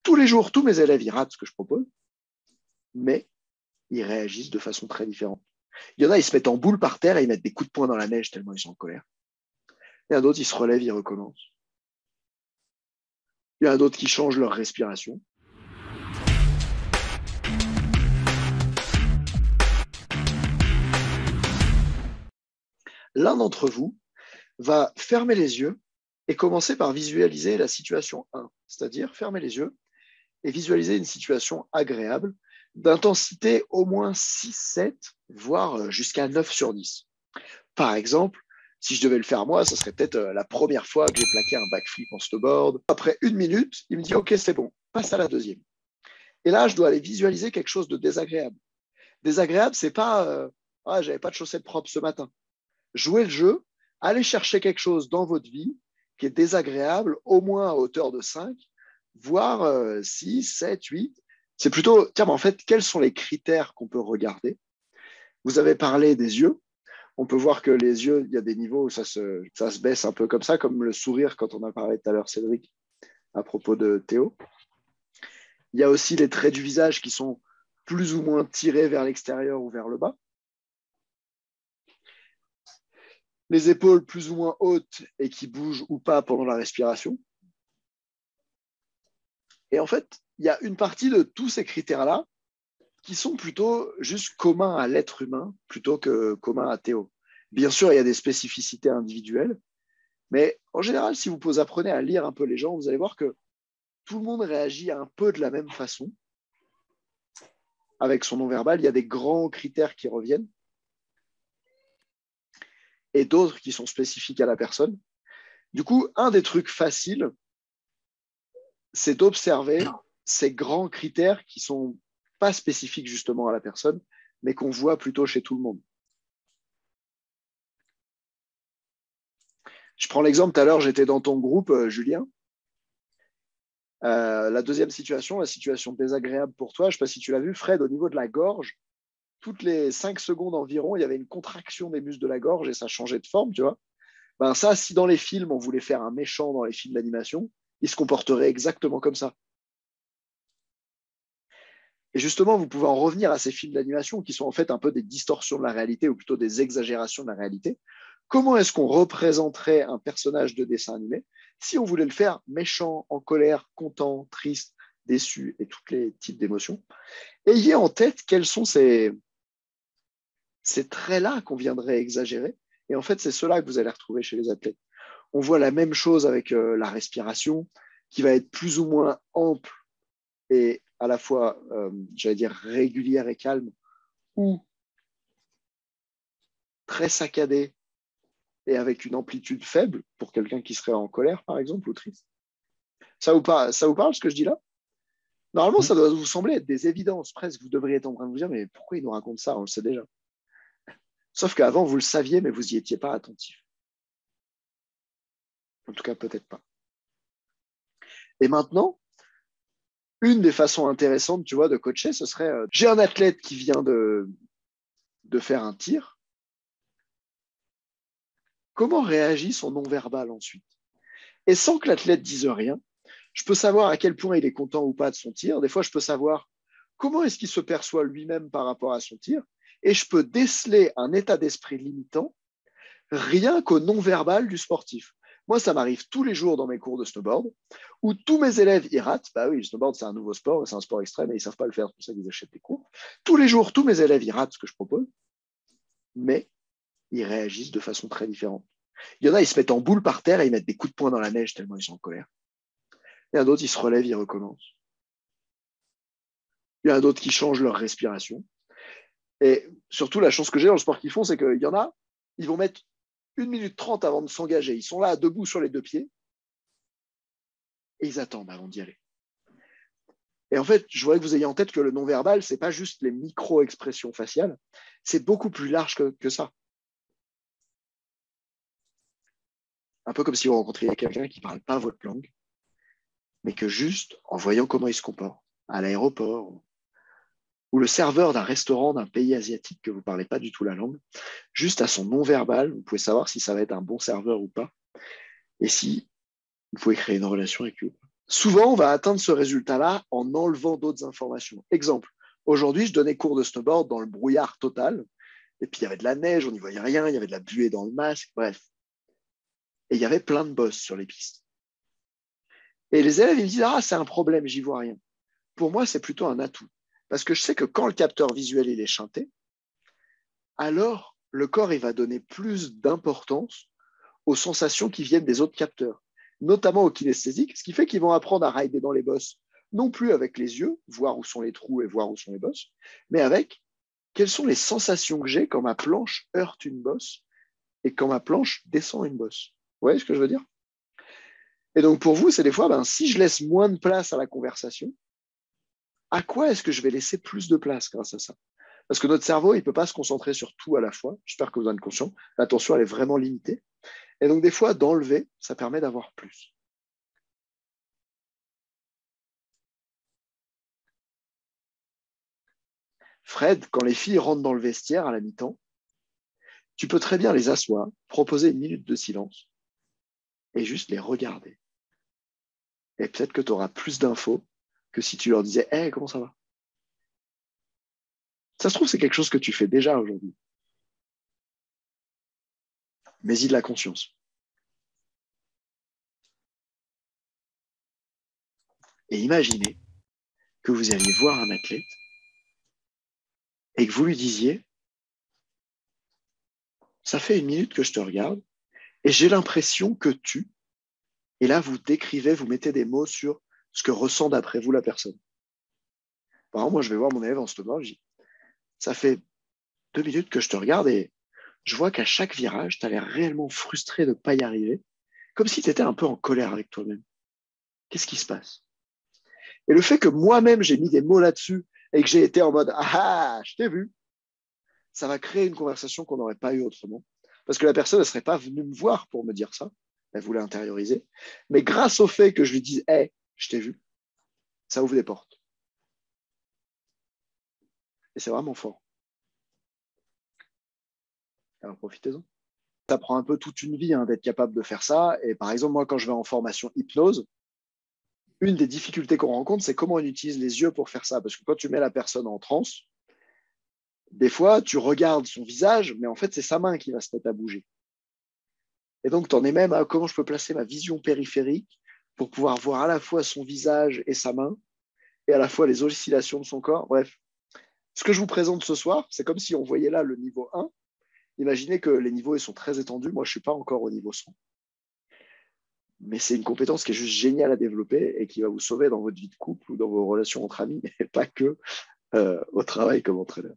Tous les jours, tous mes élèves, ils ratent ce que je propose, mais ils réagissent de façon très différente. Il y en a, ils se mettent en boule par terre et ils mettent des coups de poing dans la neige tellement ils sont en colère. Il y en a d'autres, ils se relèvent, ils recommencent. Il y en a d'autres qui changent leur respiration. L'un d'entre vous va fermer les yeux et commencer par visualiser la situation 1, c'est-à-dire fermer les yeux et visualiser une situation agréable d'intensité au moins 6, 7, voire jusqu'à 9 sur 10. Par exemple, si je devais le faire moi, ça serait peut-être la première fois que j'ai plaqué un backflip en snowboard. Après 1 minute, il me dit « Ok, c'est bon, passe à la deuxième ». Et là, je dois aller visualiser quelque chose de désagréable. Désagréable, c'est pas ah, j'avais pas de chaussettes propres ce matin. Jouez le jeu, allez chercher quelque chose dans votre vie qui est désagréable, au moins à hauteur de 5, voire 6, 7, 8. C'est plutôt, tiens, mais en fait, quels sont les critères qu'on peut regarder? Vous avez parlé des yeux. On peut voir que les yeux, il y a des niveaux où ça se baisse un peu comme ça, comme le sourire quand on a parlé tout à l'heure, Cédric, à propos de Théo. Il y a aussi les traits du visage qui sont plus ou moins tirés vers l'extérieur ou vers le bas. Les épaules plus ou moins hautes et qui bougent ou pas pendant la respiration. Et en fait, il y a une partie de tous ces critères-là qui sont plutôt juste communs à l'être humain plutôt que communs à Théo. Bien sûr, il y a des spécificités individuelles, mais en général, si vous apprenez à lire un peu les gens, vous allez voir que tout le monde réagit un peu de la même façon avec son non-verbal. Il y a des grands critères qui reviennent et d'autres qui sont spécifiques à la personne. Du coup, un des trucs faciles, c'est d'observer ces grands critères qui sont pas spécifiques justement à la personne, mais qu'on voit plutôt chez tout le monde. Je prends l'exemple, tout à l'heure, j'étais dans ton groupe, Julien. La deuxième situation, la situation désagréable pour toi, je ne sais pas si tu l'as vu, Fred, au niveau de la gorge, toutes les 5 secondes environ, il y avait une contraction des muscles de la gorge et ça changeait de forme, tu vois. Ben ça, si dans les films, on voulait faire un méchant dans les films d'animation, il se comporterait exactement comme ça. Et justement, vous pouvez en revenir à ces films d'animation qui sont en fait un peu des distorsions de la réalité ou plutôt des exagérations de la réalité. Comment est-ce qu'on représenterait un personnage de dessin animé si on voulait le faire méchant, en colère, content, triste, déçu et tous les types d'émotions? Ayez en tête quels sont ces traits-là qu'on viendrait exagérer. Et en fait, c'est cela que vous allez retrouver chez les athlètes. On voit la même chose avec la respiration qui va être plus ou moins ample et à la fois, j'allais dire, régulière et calme, ou très saccadée et avec une amplitude faible pour quelqu'un qui serait en colère, par exemple, ou triste. Ça vous parle ce que je dis là? Normalement, ça doit vous sembler être des évidences presque. Vous devriez être en train de vous dire, mais pourquoi il nous raconte ça? On le sait déjà. Sauf qu'avant, vous le saviez, mais vous n'y étiez pas attentif. En tout cas, peut-être pas. Et maintenant, une des façons intéressantes, tu vois, de coacher, ce serait, j'ai un athlète qui vient de faire un tir. Comment réagit son non-verbal ensuite? Et sans que l'athlète dise rien, je peux savoir à quel point il est content ou pas de son tir. Des fois, je peux savoir comment est-ce qu'il se perçoit lui-même par rapport à son tir. Et je peux déceler un état d'esprit limitant rien qu'au non-verbal du sportif. Moi, ça m'arrive tous les jours dans mes cours de snowboard où tous mes élèves y ratent. Bah oui, le snowboard, c'est un nouveau sport, c'est un sport extrême et ils ne savent pas le faire, c'est pour ça qu'ils achètent des cours. Tous les jours, tous mes élèves y ratent ce que je propose, mais ils réagissent de façon très différente. Il y en a, ils se mettent en boule par terre et ils mettent des coups de poing dans la neige tellement ils sont en colère. Il y en a d'autres, ils se relèvent, ils recommencent. Il y en a d'autres qui changent leur respiration. Et surtout, la chance que j'ai dans le sport qu'ils font, c'est qu'il y en a, ils vont mettre 1 minute 30 avant de s'engager. Ils sont là, debout sur les 2 pieds, et ils attendent avant d'y aller. Et en fait, je voudrais que vous ayez en tête que le non-verbal, ce n'est pas juste les micro-expressions faciales, c'est beaucoup plus large que ça. Un peu comme si vous rencontriez quelqu'un qui ne parle pas votre langue, mais que juste en voyant comment il se comporte à l'aéroport, ou le serveur d'un restaurant d'un pays asiatique que vous ne parlez pas du tout la langue, juste à son non-verbal, vous pouvez savoir si ça va être un bon serveur ou pas, et si vous pouvez créer une relation avec lui. Souvent, on va atteindre ce résultat-là en enlevant d'autres informations. Exemple, aujourd'hui, je donnais cours de snowboard dans le brouillard total, et puis il y avait de la neige, on n'y voyait rien, il y avait de la buée dans le masque, bref. Et il y avait plein de bosses sur les pistes. Et les élèves, ils me disent, ah, c'est un problème, j'y vois rien. Pour moi, c'est plutôt un atout. Parce que je sais que quand le capteur visuel il est chanté, alors le corps il va donner plus d'importance aux sensations qui viennent des autres capteurs, notamment aux kinesthésiques, ce qui fait qu'ils vont apprendre à rider dans les bosses, non plus avec les yeux, voir où sont les trous et voir où sont les bosses, mais avec quelles sont les sensations que j'ai quand ma planche heurte une bosse et quand ma planche descend une bosse. Vous voyez ce que je veux dire? Et donc pour vous, c'est des fois, si je laisse moins de place à la conversation, à quoi est-ce que je vais laisser plus de place grâce à ça? Parce que notre cerveau, il ne peut pas se concentrer sur tout à la fois. J'espère que vous en êtes conscient. L'attention, elle est vraiment limitée. Et donc, des fois, d'enlever, ça permet d'avoir plus. Fred, quand les filles rentrent dans le vestiaire à la mi-temps, tu peux très bien les asseoir, proposer une minute de silence et juste les regarder. Et peut-être que tu auras plus d'infos que si tu leur disais hey, comment ça va? Ça se trouve, c'est quelque chose que tu fais déjà aujourd'hui. Mais y de la conscience. Et imaginez que vous alliez voir un athlète et que vous lui disiez ça fait une minute que je te regarde et j'ai l'impression que tu, et là vous décrivez, vous mettez des mots sur ce que ressent d'après vous la personne. Par exemple, moi je vais voir mon élève en ce moment, je dis ça fait 2 minutes que je te regarde et je vois qu'à chaque virage, tu as l'air réellement frustré de ne pas y arriver, comme si tu étais un peu en colère avec toi-même. Qu'est-ce qui se passe? Et le fait que moi-même, j'ai mis des mots là-dessus et que j'ai été en mode ah, je t'ai vu, ça va créer une conversation qu'on n'aurait pas eue autrement. Parce que la personne ne serait pas venue me voir pour me dire ça. Elle voulait intérioriser. Mais grâce au fait que je lui dise hey, je t'ai vu, ça ouvre des portes. Et c'est vraiment fort. Alors profitez-en. Ça prend un peu toute une vie d'être capable de faire ça. Et par exemple, moi, quand je vais en formation hypnose, une des difficultés qu'on rencontre, c'est comment on utilise les yeux pour faire ça. Parce que quand tu mets la personne en transe, des fois, tu regardes son visage, mais en fait, c'est sa main qui va se mettre à bouger. Et donc, tu en es même à comment je peux placer ma vision périphérique pour pouvoir voir à la fois son visage et sa main, et à la fois les oscillations de son corps. Bref, ce que je vous présente ce soir, c'est comme si on voyait là le niveau 1. Imaginez que les niveaux ils sont très étendus. Moi, je ne suis pas encore au niveau 100. Mais c'est une compétence qui est juste géniale à développer et qui va vous sauver dans votre vie de couple ou dans vos relations entre amis, et pas que au travail comme entraîneur.